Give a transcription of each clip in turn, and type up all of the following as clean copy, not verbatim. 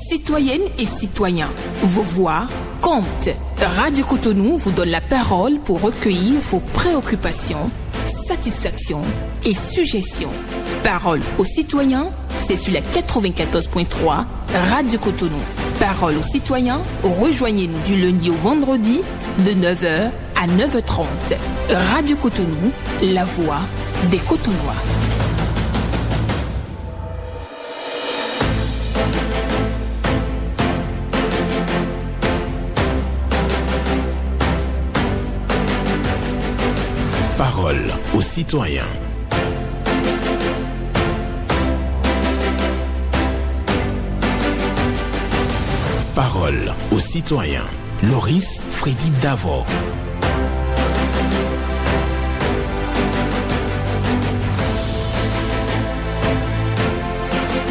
Citoyennes et citoyens, vos voix comptent. Radio Cotonou vous donne la parole pour recueillir vos préoccupations, satisfactions et suggestions. Parole aux citoyens, c'est sur la 94.3 Radio Cotonou. Parole aux citoyens, rejoignez-nous du lundi au vendredi de 9h à 9h30. Radio Cotonou, la voix des Cotonnois. Parole aux citoyens. Parole aux citoyens. Loris Freddy Davo.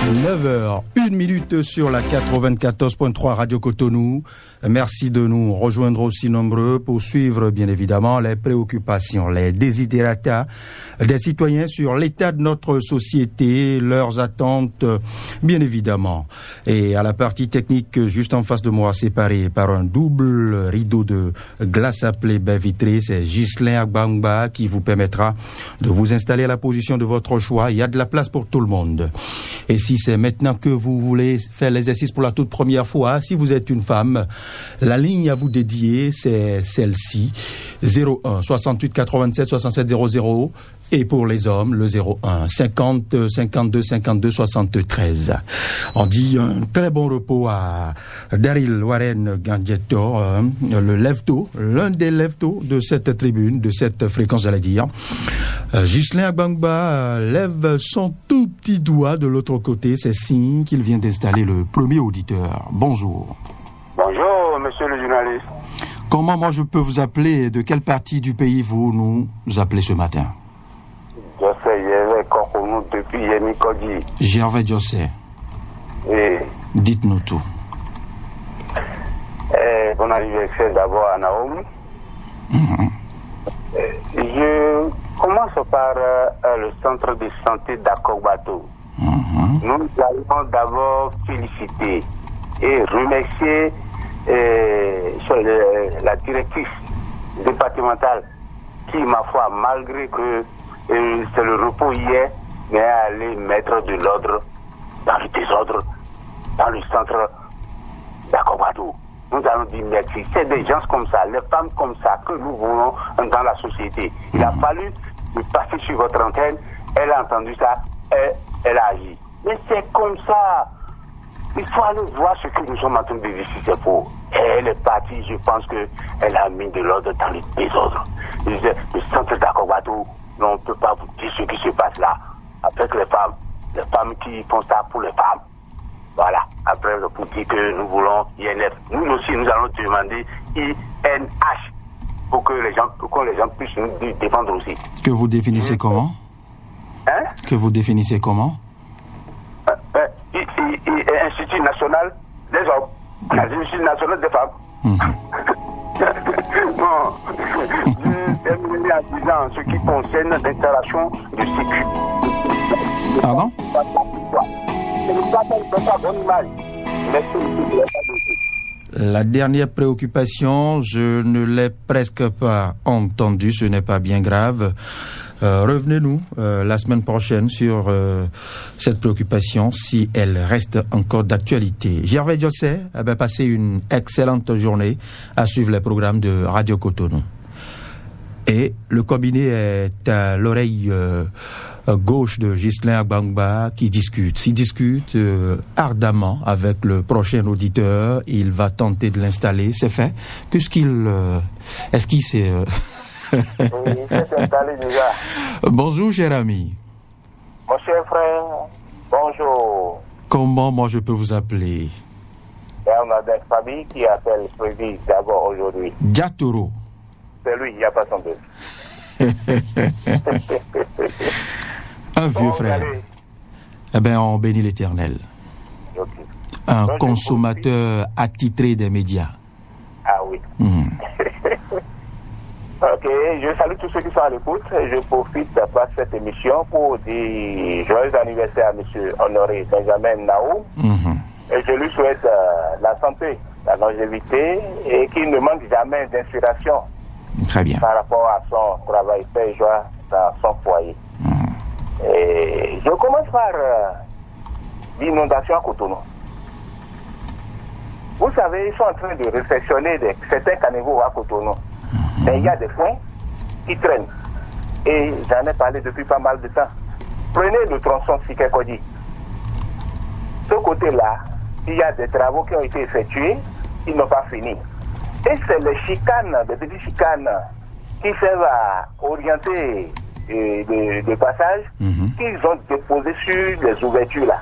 « 9h, 1 minute sur la 94.3 Radio Cotonou. Merci de nous rejoindre aussi nombreux pour suivre bien évidemment les préoccupations, les desiderata des citoyens sur l'état de notre société, leurs attentes bien évidemment. Et à la partie technique, juste en face de moi, séparé par un double rideau de glace appelé baie vitrée, c'est Ghislain Agbangba qui vous permettra de vous installer à la position de votre choix. Il y a de la place pour tout le monde. Et si c'est maintenant que vous voulez faire l'exercice pour la toute première fois, si vous êtes une femme, la ligne à vous dédier, c'est celle-ci, 01 68 87 67 00. Et pour les hommes, le 01 50 52 52 73. On dit un très bon repos à Daryl Warren Gangetto, le lève-tôt, l'un des lève-tôt de cette tribune, de cette fréquence, j'allais dire. Ghislain Agbangba lève son tout petit doigt de l'autre côté, c'est signe qu'il vient d'installer le premier auditeur. Bonjour. Bonjour, monsieur le journaliste. Comment moi je peux vous appeler? De quelle partie du pays vous nous appelez ce matin? Depuis Yénikodi. Gervais Jossé. Oui. Dites-nous tout. Bon anniversaire d'abord à Naomi. Je commence par le centre de santé d'Akogbato. Nous allons d'abord féliciter et remercier la directrice départementale qui, ma foi, malgré que c'est le repos hier, mais aller mettre de l'ordre dans le désordre, dans le centre d'Akogbato. Nous allons dire merci. C'est des gens comme ça, les femmes comme ça que nous voulons dans la société. Il a fallu passer sur votre antenne, elle a entendu ça, elle a agi. Mais c'est comme ça. Il faut aller voir ce que nous sommes en train de vivre ici, c'est pour. Elle est partie, je pense qu'elle a mis de l'ordre dans le désordre. Le centre d'Akogbato, on ne peut pas vous dire ce qui se passe là. Avec les femmes qui font ça pour les femmes. Voilà. Après, pour dire que nous voulons INF. Nous aussi, nous allons demander INH pour que les gens puissent nous défendre aussi. Que vous définissez comment? Que vous définissez comment? Institut national des hommes. L'Institut national des femmes. Bon, je terminerai en disant ce qui concerne l'installation du cycle. Pardon? La dernière préoccupation, je ne l'ai presque pas entendue, ce n'est pas bien grave. Revenez-nous la semaine prochaine sur cette préoccupation, si elle reste encore d'actualité. Gervais Jossé, passez une excellente journée à suivre les programmes de Radio Cotonou. Et le cabinet est à l'oreille gauche de Ghislain Agbangba qui discute ardemment avec le prochain auditeur. Il va tenter de l'installer. C'est fait. Est-ce qu'il s'est... Oui, il s'est installé déjà. Bonjour, cher ami. Mon cher frère, bonjour. Comment moi je peux vous appeler? On a des familles qui appellent Freddy d'abord aujourd'hui. Diatoro. C'est lui, il n'y a pas son deux. Un vieux frère. On bénit l'Éternel. Okay. Un consommateur attitré des médias. Ah oui. Ok, je salue tous ceux qui sont à l'écoute. Je profite d'avoir cette émission pour dire joyeux anniversaire à M. Honoré Benjamin Nao. Et je lui souhaite la santé, la longévité et qu'il ne manque jamais d'inspiration. Très bien. Par rapport à son travail paix et joie dans son foyer. Et je commence par l'inondation à Cotonou. Vous savez, ils sont en train de réfectionner certains caniveaux à Cotonou. Mais il y a des points qui traînent. Et j'en ai parlé depuis pas mal de temps. Prenez le tronçon Sikekodi. Ce côté-là, il y a des travaux qui ont été effectués, ils n'ont pas fini. Et c'est les chicanes, des petites chicanes qui servent à orienter le passage, qu'ils ont déposé sur les ouvertures là.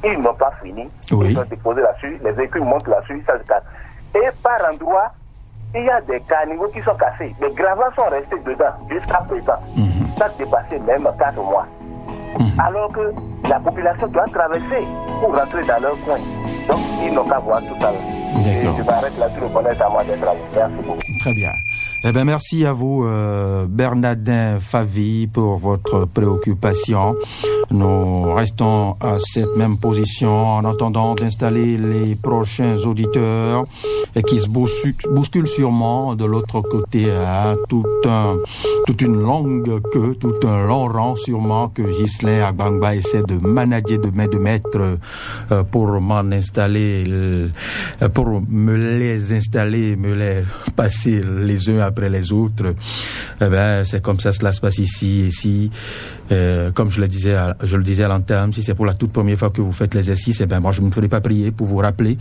Ils n'ont pas fini. Oui. Ils ont déposé là-dessus, les véhicules montent là-dessus, ça se casse. Et par endroit, il y a des caniveaux qui sont cassés. Les gravats sont restés dedans jusqu'à présent. Ça a dépassé même 4 mois. Alors que la population doit traverser pour rentrer dans leur coin. Donc, ils n'ont qu'à voir tout à l'heure. D'accord. Je m'arrête là-dessus, le bonheur à moi d'être là. Merci beaucoup. Très bien. Eh bien, merci à vous, Bernardin Favy, pour votre préoccupation. Nous restons à cette même position en attendant d'installer les prochains auditeurs et qui se bousculent sûrement de l'autre côté. Hein, toute une longue queue, tout un long rang sûrement que Ghislain Agbangba essaie de manager de main de maître pour m'en installer, pour me les installer, me les passer les uns après les autres. Eh ben, c'est comme ça cela se passe ici. Comme je le disais à l'entame, si c'est pour la toute première fois que vous faites l'exercice, eh ben moi je ne me ferai pas prier pour vous rappeler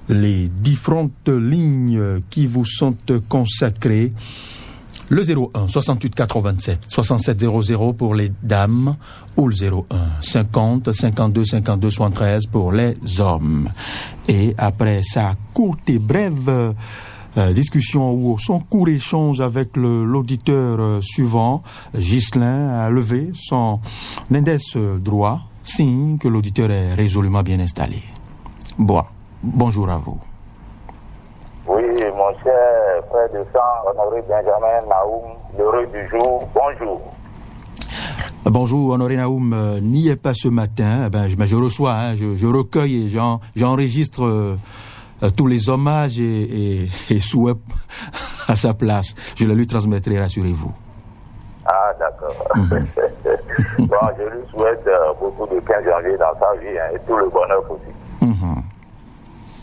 les différentes lignes qui vous sont consacrées. Le 01 68 87 67 00 pour les dames ou le 01 50 52 52 73 pour les hommes. Et après sa courte et brève discussion ou son court échange avec l'auditeur suivant, Ghislain a levé son index droit, signe que l'auditeur est résolument bien installé. Bon, bonjour à vous. Oui, mon cher frère de sang, honoré Benjamin Naoum, l'heureux du jour, bonjour. Bonjour, honoré Naoum, n'y est pas ce matin. Je reçois, je recueille et j'enregistre tous les hommages et souhaits à sa place. Je le lui transmettrai, rassurez-vous. Ah, d'accord. Bon, je lui souhaite beaucoup de 15 janvier dans sa vie et tout le bonheur possible.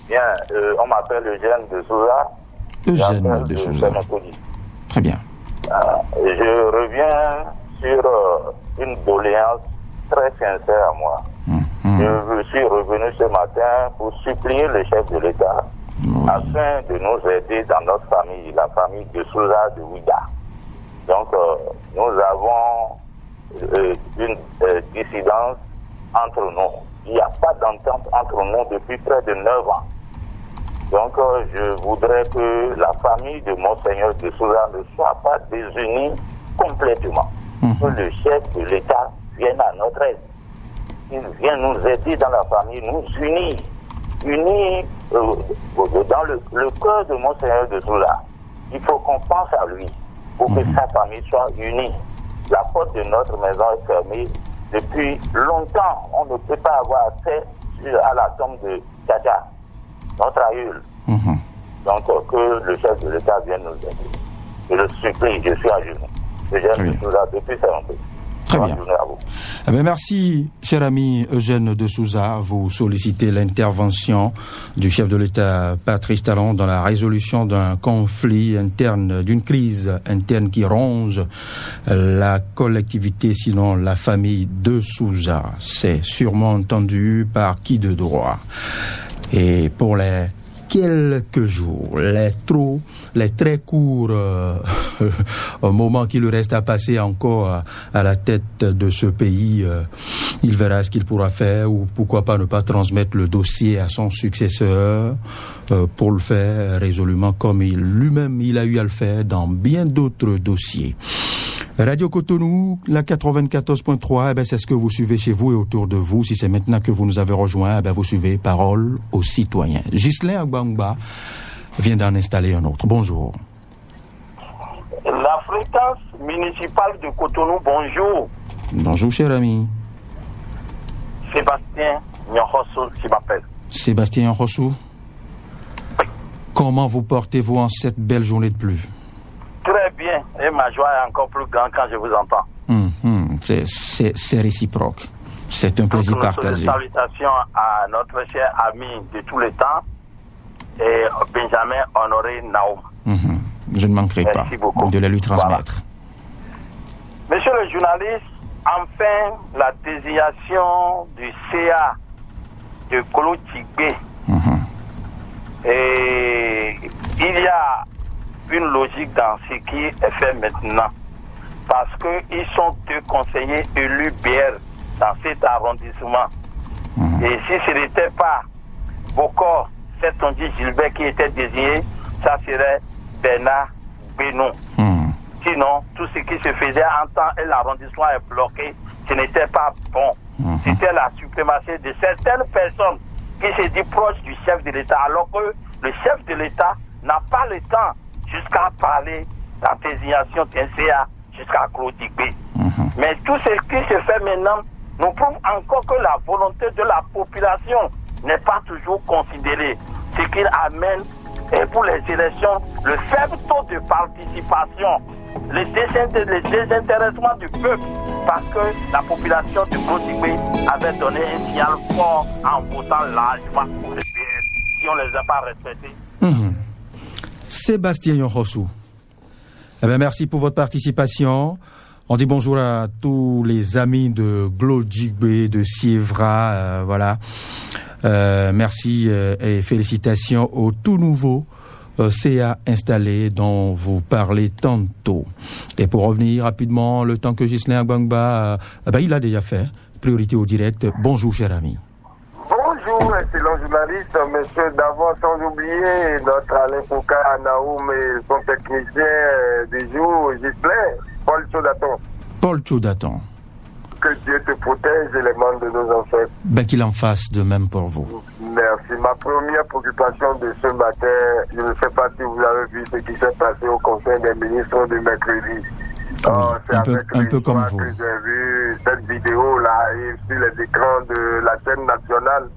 Bien, on m'appelle Eugène de Souza. Eugène de Souza. Très bien. Je reviens sur une doléance très sincère à moi. Je suis revenu ce matin pour supplier le chef de l'État afin de nous aider dans notre famille, la famille de Souza de Ouida. Donc, nous avons une dissidence entre nous. Il n'y a pas d'entente entre nous depuis près de 9 ans. Donc, je voudrais que la famille de Monseigneur de Souza ne soit pas désunie complètement. Que le chef de l'État vienne à notre aide. Il vient nous aider dans la famille, nous unir dans le cœur de Monseigneur de Souza. Il faut qu'on pense à lui pour que sa famille soit unie. La porte de notre maison est fermée depuis longtemps. On ne peut pas avoir accès à la tombe de Tchacha, notre aïeul. Donc que le chef de l'État vienne nous aider. Je le supplie, je suis à genoux. Je viens de Souza depuis ça un peu. Très bien. Eh bien. Merci, cher ami Eugène de Souza. Vous sollicitez l'intervention du chef de l'État, Patrice Talon, dans la résolution d'un conflit interne, d'une crise interne qui ronge la collectivité, sinon la famille de Souza. C'est sûrement entendu par qui de droit. Et pour les quelques jours, les très courts moments qui lui reste à passer encore à la tête de ce pays, il verra ce qu'il pourra faire ou pourquoi pas ne pas transmettre le dossier à son successeur pour le faire résolument comme lui-même il a eu à le faire dans bien d'autres dossiers. Radio Cotonou, la 94.3, c'est ce que vous suivez chez vous et autour de vous. Si c'est maintenant que vous nous avez rejoints, vous suivez Parole aux citoyens. Ghislain Agbangba vient d'en installer un autre. Bonjour. La fréquence municipale de Cotonou, bonjour. Bonjour, cher ami. Sébastien Nyonhosso qui m'appelle. Sébastien Rossou, comment vous portez-vous en cette belle journée de pluie? Très bien, et ma joie est encore plus grande quand je vous entends. C'est réciproque. C'est un plaisir partagé. Salutations à notre cher ami de tous les temps, et Benjamin Honoré Naoum. Je ne manquerai pas de la lui transmettre. Voilà. Monsieur le journaliste, enfin, la désignation du CA de Kolo Tigbe. Et il y a une logique dans ce qui est fait maintenant. Parce qu'ils sont deux conseillers élus BR dans cet arrondissement. Et si ce n'était pas Bokor, Setonji Gilbert qui était désigné, ça serait Bernard Benou. Sinon, tout ce qui se faisait en temps et l'arrondissement est bloqué, ce n'était pas bon. C'était la suprématie de certaines personnes qui se disent proches du chef de l'État, alors que le chef de l'État n'a pas le temps jusqu'à parler de la désignation d'un CA jusqu'à Claude-Tigbe. Mais tout ce qui se fait maintenant nous prouve encore que la volonté de la population n'est pas toujours considérée. Ce qui amène, et pour les élections, le faible taux de participation, le désintéressement du peuple, parce que la population de Claude-Tigbe avait donné un signal fort en votant largement pour le PS, si on ne les a pas respectés. Sébastien Yonrossou, merci pour votre participation. On dit bonjour à tous les amis de Claude-Tigbe, de Sievra, voilà. Merci et félicitations au tout nouveau CA installé dont vous parlez tantôt. Et pour revenir rapidement, le temps que Ghislain Agbangba, il a déjà fait. Priorité au direct. Bonjour, cher ami. Bonjour, excellent journaliste, monsieur Davos, sans oublier notre Alain Foucault, Naoum et son technicien du jour, Ghislain, Paul Chaudaton. Paul Chaudaton. Que Dieu te protège et les membres de nos ancêtres. Qu'il en fasse de même pour vous. Merci. Ma première préoccupation de ce matin, je ne sais pas si vous avez vu ce qui s'est passé au Conseil des ministres de mercredi. Oui, un peu comme vous. J'ai vu cette vidéo-là sur les écrans de la chaîne nationale.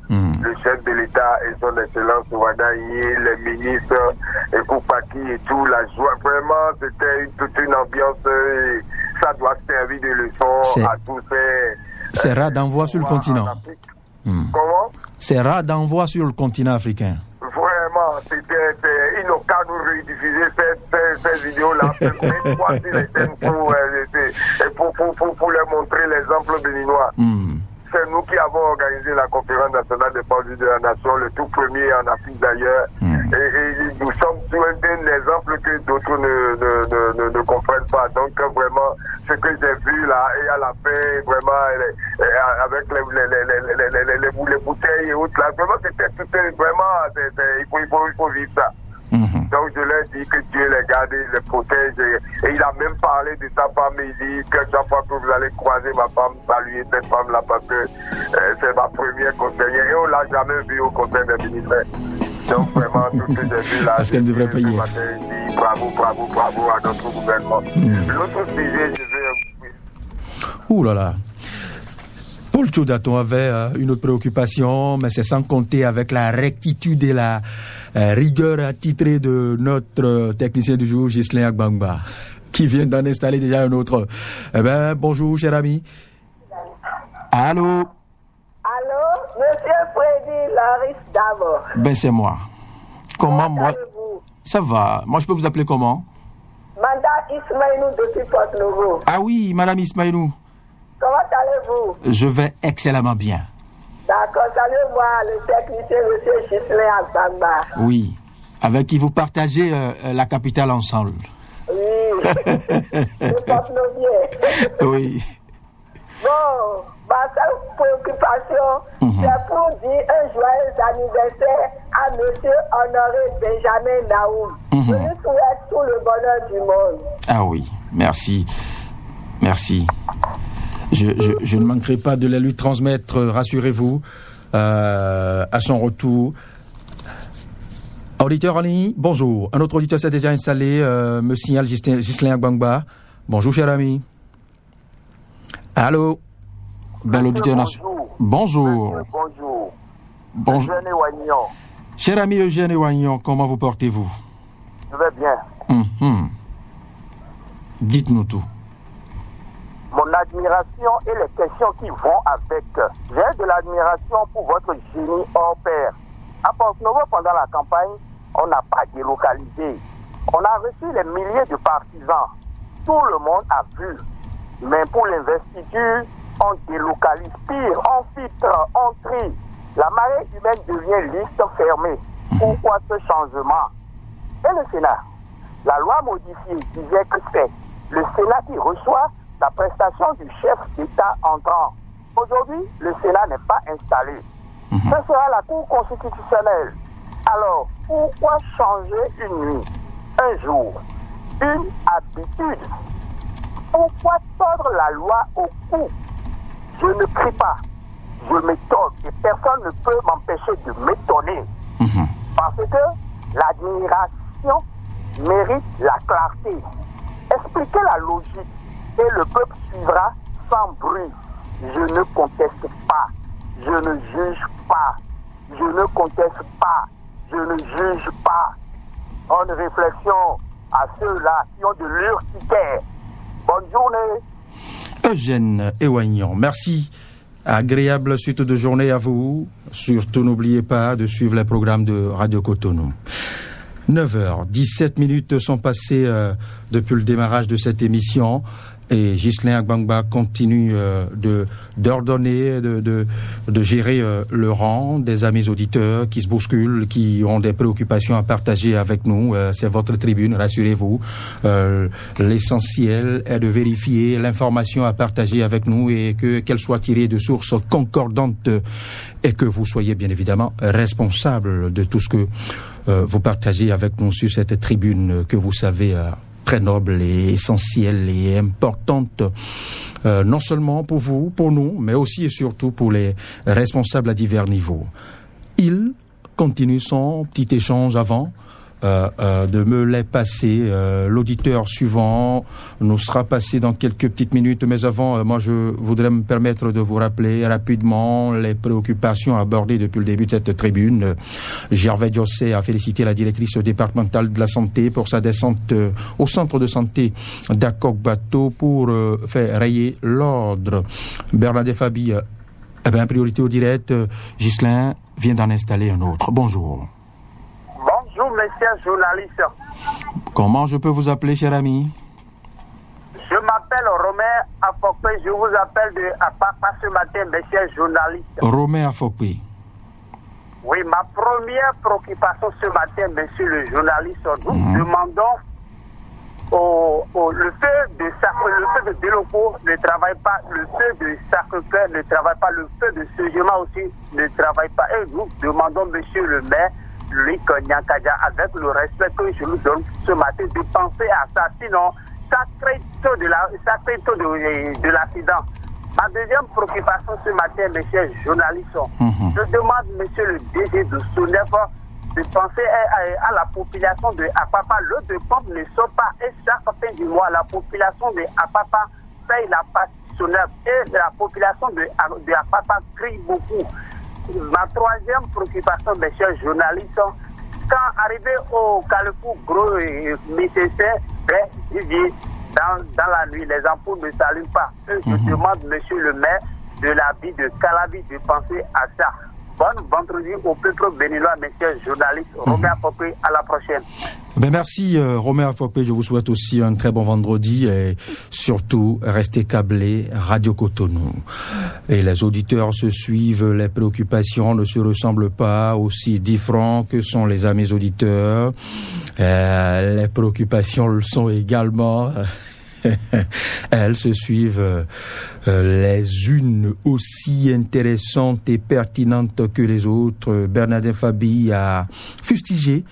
Le chef de l'État et son excellence Ouada Iye, les ministres, et Koupaki et tout, la joie. Vraiment, c'était toute une ambiance. Ça doit servir de leçon à tous ces... C'est rare d'envoi sur le continent. Comment? C'est rare d'envoi sur le continent africain. Vraiment, ils n'ont qu'à nous rediffuser ces vidéos-là, une fois sur les chaînes pour leur montrer l'exemple béninois. C'est nous qui avons organisé la conférence nationale des forces de la nation, le tout premier en Afrique d'ailleurs. Et nous sommes sur un exemple que d'autres ne comprennent pas. Donc vraiment, ce que j'ai vu là, et à la fin, vraiment, avec les bouteilles et autres, là, vraiment, c'était vraiment, il faut vivre ça. Donc je leur dis que Dieu les garde, les protège. Et il a même parlé de sa femme. Il dit que chaque fois que vous allez croiser ma femme, saluez cette femme-là parce que c'est ma première conseillère. Et on ne l'a jamais vu au conseil des ministres. Donc vraiment, tout ce que j'ai vu là, parce qu'elle devrait payer. Bravo à notre gouvernement. L'autre sujet, je vais... Ouh là là. Paul Chaudaton avait une autre préoccupation, mais c'est sans compter avec la rectitude et la rigueur attitrée de notre technicien du jour, Ghislain Agbangba, qui vient d'en installer déjà un autre. Bonjour, cher ami. Allô? Allô, monsieur Freddy Loris d'abord. C'est moi. Comment moi? Ça va. Moi, je peux vous appeler comment? Madame Ismaïlou depuis Port-Nouveau. Ah oui, Madame Ismaïlou. Comment allez-vous? Je vais excellemment bien. D'accord, salut-moi, le technicien, monsieur Ghislain Agbangba. Oui, avec qui vous partagez la capitale ensemble. Oui, je porte nos biens. Oui. Bon, ma seule préoccupation, c'est pour dire un joyeux anniversaire à monsieur Honoré Benjamin Naoum. Je lui souhaite tout le bonheur du monde. Ah oui, merci. Merci. Je ne manquerai pas de la lui transmettre, rassurez-vous, à son retour. Auditeur en ligne, bonjour. Un autre auditeur s'est déjà installé, me signale Ghislain Agbangba. Bonjour, cher ami. Allô? Bel auditeur national. Bonjour. Bonjour. Bonjour. Eugène Ewagnon. Cher ami Eugène Ewagnon, comment vous portez-vous? Je vais bien. Dites-nous tout. Mon admiration et les questions qui vont avec. J'ai de l'admiration pour votre génie hors pair. À Porto-Novo, pendant la campagne, on n'a pas délocalisé. On a reçu les milliers de partisans. Tout le monde a vu. Mais pour l'investiture, on délocalise. Pire, on filtre, on trie. La marée humaine devient liste fermée. Pourquoi ce changement? Et le Sénat? La loi modifiée disait que c'est le Sénat qui reçoit la prestation du chef d'État entrant. Aujourd'hui, le Sénat n'est pas installé. Ce sera la Cour constitutionnelle. Alors, pourquoi changer une nuit, un jour, une habitude? Pourquoi tordre la loi au cou? Je ne crie pas, je m'étonne et personne ne peut m'empêcher de m'étonner. Parce que l'admiration mérite la clarté. Expliquez la logique et le peuple suivra sans bruit. Je ne conteste pas, je ne juge pas, je ne conteste pas, je ne juge pas. Bonne réflexion à ceux-là qui ont de l'urticaire. Bonne journée. Eugène Ewagnon, merci. Agréable suite de journée à vous. Surtout n'oubliez pas de suivre les programmes de Radio Cotonou. 9h17 sont passées depuis le démarrage de cette émission. Et Ghislain Agbangba continue d'ordonner, de gérer le rang des amis auditeurs qui se bousculent, qui ont des préoccupations à partager avec nous. C'est votre tribune, rassurez-vous. L'essentiel est de vérifier l'information à partager avec nous et qu'elle soit tirée de sources concordantes et que vous soyez bien évidemment responsable de tout ce que vous partagez avec nous sur cette tribune que vous savez très noble et essentielle et importante, non seulement pour vous, pour nous, mais aussi et surtout pour les responsables à divers niveaux. Il continue son petit échange avant de me les passer. L'auditeur suivant nous sera passé dans quelques petites minutes, mais avant, moi je voudrais me permettre de vous rappeler rapidement les préoccupations abordées depuis le début de cette tribune. Gervais Diossé a félicité la directrice départementale de la santé pour sa descente au centre de santé d'Akok-Bato pour faire rayer l'ordre. Bernadette Fabi, priorité au direct, Ghislain vient d'en installer un autre. Bonjour. Bonjour, messieurs journalistes. Comment je peux vous appeler, cher ami? Je m'appelle Romain Afokpe. Je vous appelle de Apapa ce matin, messieurs journalistes. Romain Afokpe. Oui, ma première préoccupation ce matin, monsieur le journaliste, nous demandons le feu de Délocos ne travaille pas, le feu de Sacré-Cœur ne travaille pas, le feu de Segema aussi ne travaille pas. Et nous demandons, monsieur le maire, Luc Nyankadja, avec le respect que je nous donne ce matin, de penser à ça. Sinon, ça crée tôt de l'accident. Ma deuxième préoccupation ce matin, messieurs journalistes, je demande, monsieur le DG de SONEF, de penser à la population de Apapa. L'eau de pompe ne sort pas et chaque fin du mois, la population de Apapa paye la partie SONEF et la population de Apapa crie beaucoup. Ma troisième préoccupation, messieurs journalistes, quand arrivé au Carrefour Gros et nécessaire, dans la nuit, les ampoules ne s'allument pas. Je demande, monsieur le maire de la ville de Calavi, de penser à ça. Bonne vendredi au peuple béninois, messieurs journalistes. Romain Afokpe, à la prochaine. Merci Romain Afokpe, je vous souhaite aussi un très bon vendredi et surtout restez câblés Radio Cotonou. Et les auditeurs se suivent, les préoccupations ne se ressemblent pas, aussi différents que sont les amis auditeurs. Les préoccupations le sont également. Elles se suivent les unes aussi intéressantes et pertinentes que les autres. Bernadette Fabi a fustigé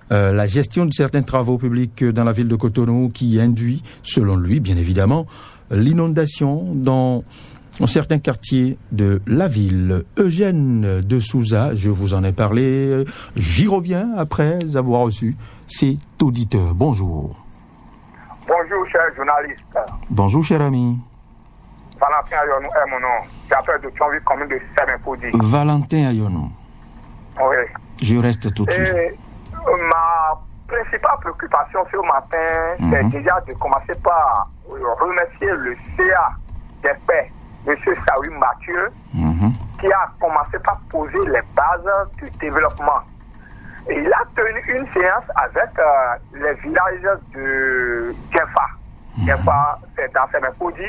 la gestion de certains travaux publics dans la ville de Cotonou qui induit, selon lui bien évidemment, l'inondation dans certains quartiers de la ville. Eugène de Souza, je vous en ai parlé, j'y reviens après avoir reçu cet auditeur. Bonjour. Bonjour, cher journaliste. Bonjour, cher ami. Valentin Ayonou est mon nom. J'appelle de Thionville, commune de Sébenpodi. Valentin Ayonou. Oui. Je reste tout de suite. Ma principale préoccupation ce matin, c'est déjà de commencer par remercier le CA des paix, M. Saoui Mathieu, qui a commencé par poser les bases du développement. Et il a tenu une séance avec les villages de Djefa. Djefa, c'est dans Séméfodi,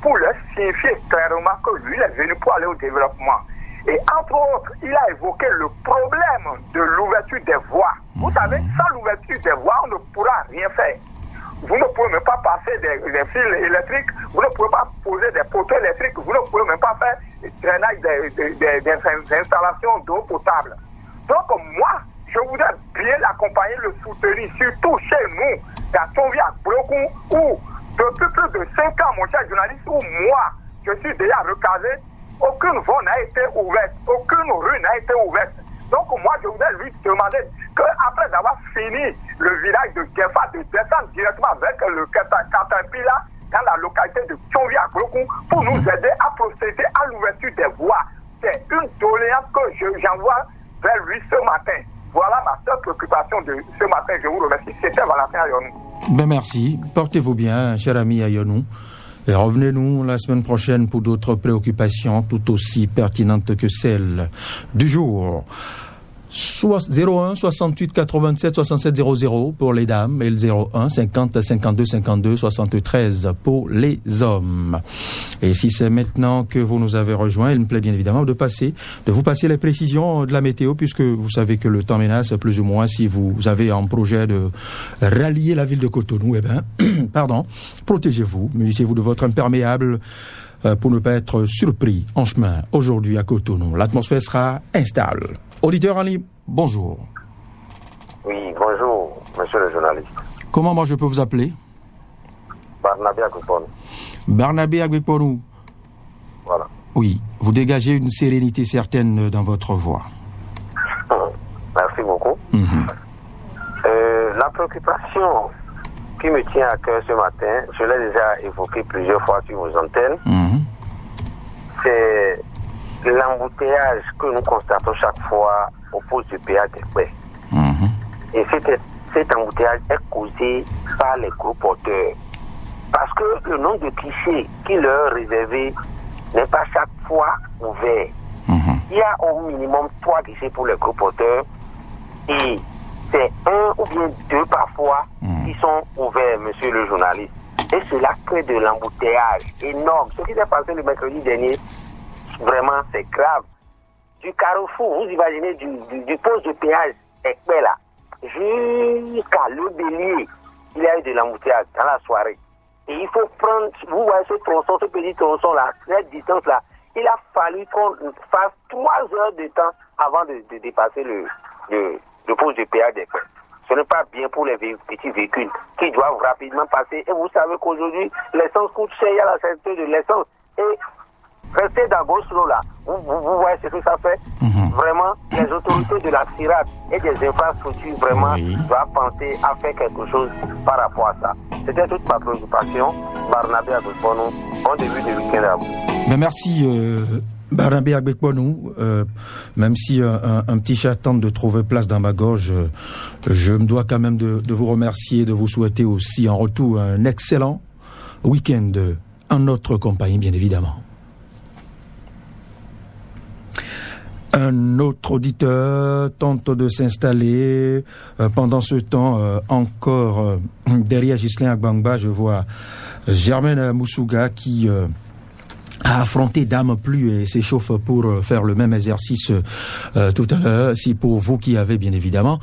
pour leur signifier clairement que lui, il est venu pour aller au développement. Et entre autres, il a évoqué le problème de l'ouverture des voies. Vous savez, sans l'ouverture des voies, on ne pourra rien faire. Vous ne pouvez même pas passer des fils électriques, vous ne pouvez pas poser des poteaux électriques, vous ne pouvez même pas faire des installations d'eau potable. Donc moi, je voudrais bien l'accompagner, le soutenir, surtout chez nous, dans Tonvi à Brokou, où depuis plus de 5 ans, mon cher journaliste, où moi, je suis déjà recasé, aucune voie n'a été ouverte, aucune rue n'a été ouverte. Donc moi, je voudrais lui demander qu'après avoir fini le village de Djefa, de descendre directement avec le Caterpillar dans la localité de Tonvi à Brokou pour nous aider à procéder à l'ouverture des voies. C'est une doléance que j'envoie vers lui ce matin. Voilà ma seule préoccupation de ce matin. Je vous remercie. C'était Valentin Ayonou. Ben merci. Portez-vous bien, cher ami Ayonou. Et revenez-nous la semaine prochaine pour d'autres préoccupations tout aussi pertinentes que celles du jour. 01 68 87 67 00 pour les dames et le 01 50 52 52 73 pour les hommes. Et si c'est maintenant que vous nous avez rejoints, il me plaît bien évidemment de vous passer les précisions de la météo, puisque vous savez que le temps menace plus ou moins. Si vous avez un projet de rallier la ville de Cotonou, protégez-vous, munissez-vous de votre imperméable pour ne pas être surpris en chemin aujourd'hui à Cotonou. L'atmosphère sera instable. Auditeur en ligne, bonjour. Oui, bonjour, monsieur le journaliste. Comment moi je peux vous appeler? Barnabé Agbeponou. Barnabé Agbeponou. Voilà. Oui, vous dégagez une sérénité certaine dans votre voix. Merci beaucoup. La préoccupation qui me tient à cœur ce matin, je l'ai déjà évoqué plusieurs fois sur vos antennes, c'est l'embouteillage que nous constatons chaque fois au poste de péage des Paix. Et cet embouteillage est causé par les gros porteurs. Parce que le nombre de clichés qui leur est réservé n'est pas chaque fois ouvert. Il y a au minimum 3 clichés pour les gros porteurs et c'est 1 ou bien 2 parfois qui sont ouverts, monsieur le journaliste. Et cela crée de l'embouteillage énorme. Ce qui s'est passé le mercredi dernier, vraiment, c'est grave. Du carrefour, vous imaginez, du poste de péage Ekpe là, jusqu'à Le Bélier, il y a eu de l'embouteillage dans la soirée. Et il faut prendre, vous voyez ce tronçon, ce petit tronçon là, cette distance là, il a fallu qu'on fasse 3 heures de temps avant de dépasser le poste de péage Ekpe. Ce n'est pas bien pour les petits véhicules qui doivent rapidement passer. Et vous savez qu'aujourd'hui, l'essence coûte cher, il y a la ceinture de l'essence. Et rester dans Goslo là, vous voyez ce que ça fait. Vraiment, les autorités de la CIRAD et des infrastructures vraiment doivent penser à faire quelque chose par rapport à ça. C'était toute ma préoccupation. Barnabé Agbeponou, bon début de week-end à vous. Ben merci Barnabé Agbeponou. Même si un petit chat tente de trouver place dans ma gorge, je me dois quand même de vous remercier, de vous souhaiter aussi en retour un excellent week-end en notre compagnie, bien évidemment. Un autre auditeur tente de s'installer. Pendant ce temps, encore derrière Ghislain Agbangba, je vois Germaine Moussouga qui a affronté Dame Pluie et s'échauffe pour faire le même exercice tout à l'heure. Si pour vous qui avez bien évidemment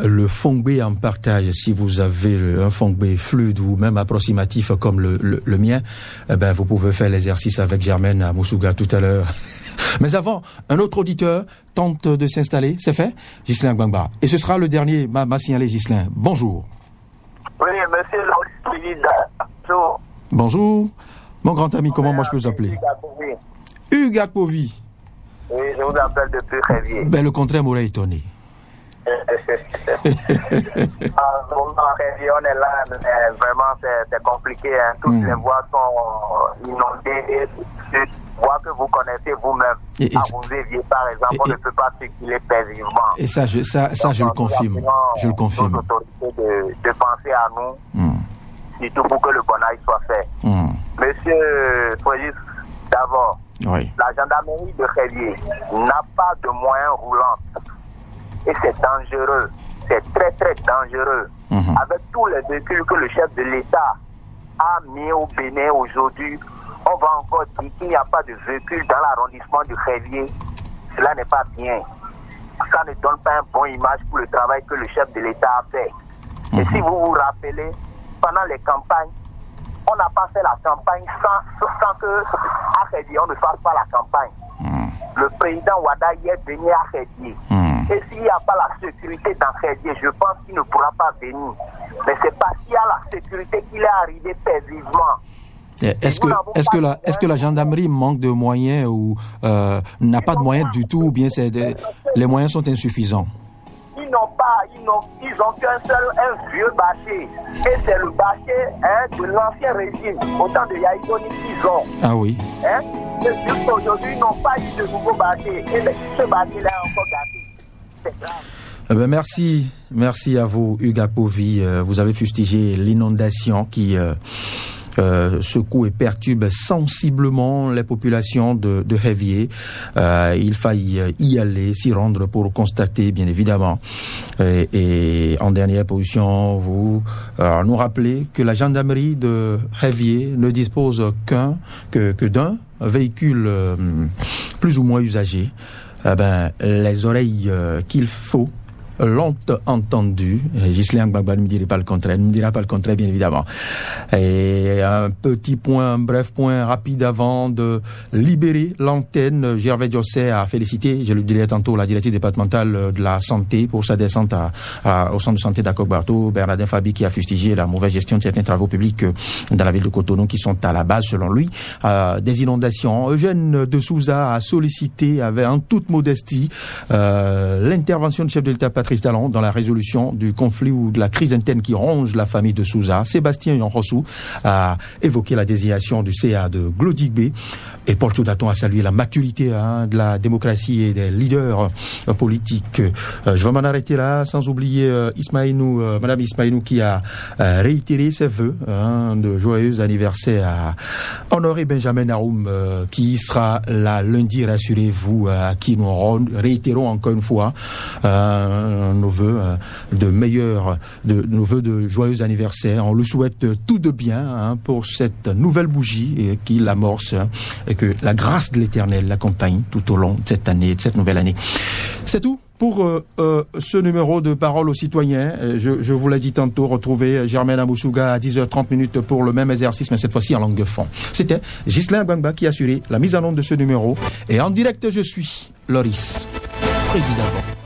le Fongbé en partage, si vous avez un Fongbé fluide ou même approximatif comme le mien, ben vous pouvez faire l'exercice avec Germaine Moussouga tout à l'heure. Mais avant, un autre auditeur tente de s'installer. C'est fait, Ghislain Agbangba. Et ce sera le dernier, m'a signalé Ghislain. Bonjour. Oui, monsieur Bonjour. Bonjour. Mon grand ami, comment moi je peux vous appeler? Hugues Akpovi. Oui, je vous appelle depuis Révier. Ben, le contraire m'aurait étonné. Révier, on est là, mais vraiment c'est compliqué. Hein. Toutes les voies sont inondées. voie que vous connaissez vous-même. À Rousévier, par exemple, on ne peut pas circuler paisiblement. Et ça, je le confirme. Je le confirme. Nos autorités de penser à nous, surtout pour que le bonheur soit fait. Monsieur Frédéric, d'abord, la gendarmerie de Révier n'a pas de moyens roulants. Et c'est dangereux. C'est très, très dangereux. Avec tous les véhicules que le chef de l'État a mis au Bénin aujourd'hui, on va encore dire qu'il n'y a pas de véhicule dans l'arrondissement du Révier. Cela n'est pas bien. Ça ne donne pas une bonne image pour le travail que le chef de l'État a fait. Et si vous vous rappelez, pendant les campagnes, on n'a pas fait la campagne sans que à Révier, on ne fasse pas la campagne. Le président Ouada y est venu à Révier. Et s'il n'y a pas la sécurité dans Révier, je pense qu'il ne pourra pas venir. Mais c'est parce qu'il y a la sécurité qu'il est arrivé paisiblement. Est-ce que la gendarmerie manque de moyens ou n'a pas de moyens du tout, ou bien les moyens sont insuffisants? Ils ont qu'un seul, un vieux bâché. Et c'est le bâché de l'ancien régime, autant de Yaïdoni qu'ils ont. Ah oui. Mais jusqu'aujourd'hui, ils n'ont pas eu de nouveau bâché. Et ce bâché-là est encore gâté. C'est grave. Merci à vous, Hugues Apovi. Vous avez fustigé l'inondation qui secoue et perturbe sensiblement les populations de Révier. Il faille y aller, s'y rendre pour constater, bien évidemment. Et en dernière position, vous nous rappelez que la gendarmerie de Révier ne dispose que d'un véhicule plus ou moins usagé. Les oreilles qu'il faut l'ont entendu. Ghislain Gbagba ne me dira pas le contraire, bien évidemment. Et un bref point rapide avant de libérer l'antenne. Gervais Diosset a félicité, je le dirai tantôt, la directrice départementale de la santé pour sa descente au centre de santé d'Akogbarto, Bernardin Fabi, qui a fustigé la mauvaise gestion de certains travaux publics dans la ville de Cotonou qui sont à la base, selon lui, des inondations. Eugène de Souza a sollicité, avec en toute modestie, l'intervention du chef de l'État Patrice Talon dans la résolution du conflit ou de la crise interne qui ronge la famille de Souza. Sébastien Yonrossou a évoqué la désignation du CA de Glodigbe, et Paul Chaudaton a salué la maturité de la démocratie et des leaders politiques. Je vais m'en arrêter là, sans oublier Madame Ismaïnou qui a réitéré ses vœux de joyeux anniversaire à Honoré Benjamin Naoum, qui sera là lundi, rassurez-vous, à qui nous réitérons encore une fois nos vœux de joyeux anniversaire. On lui souhaite tout de bien pour cette nouvelle bougie qu'il amorce, et que la grâce de l'Éternel l'accompagne tout au long de cette année, de cette nouvelle année. C'est tout pour ce numéro de Parole aux citoyens. Je vous l'ai dit tantôt, retrouvez Germaine Amoussouga à 10h30 pour le même exercice, mais cette fois-ci en langue de fond. C'était Ghislain Gbagba qui a assuré la mise en onde de ce numéro. Et en direct, je suis Loris Frédéric Davant.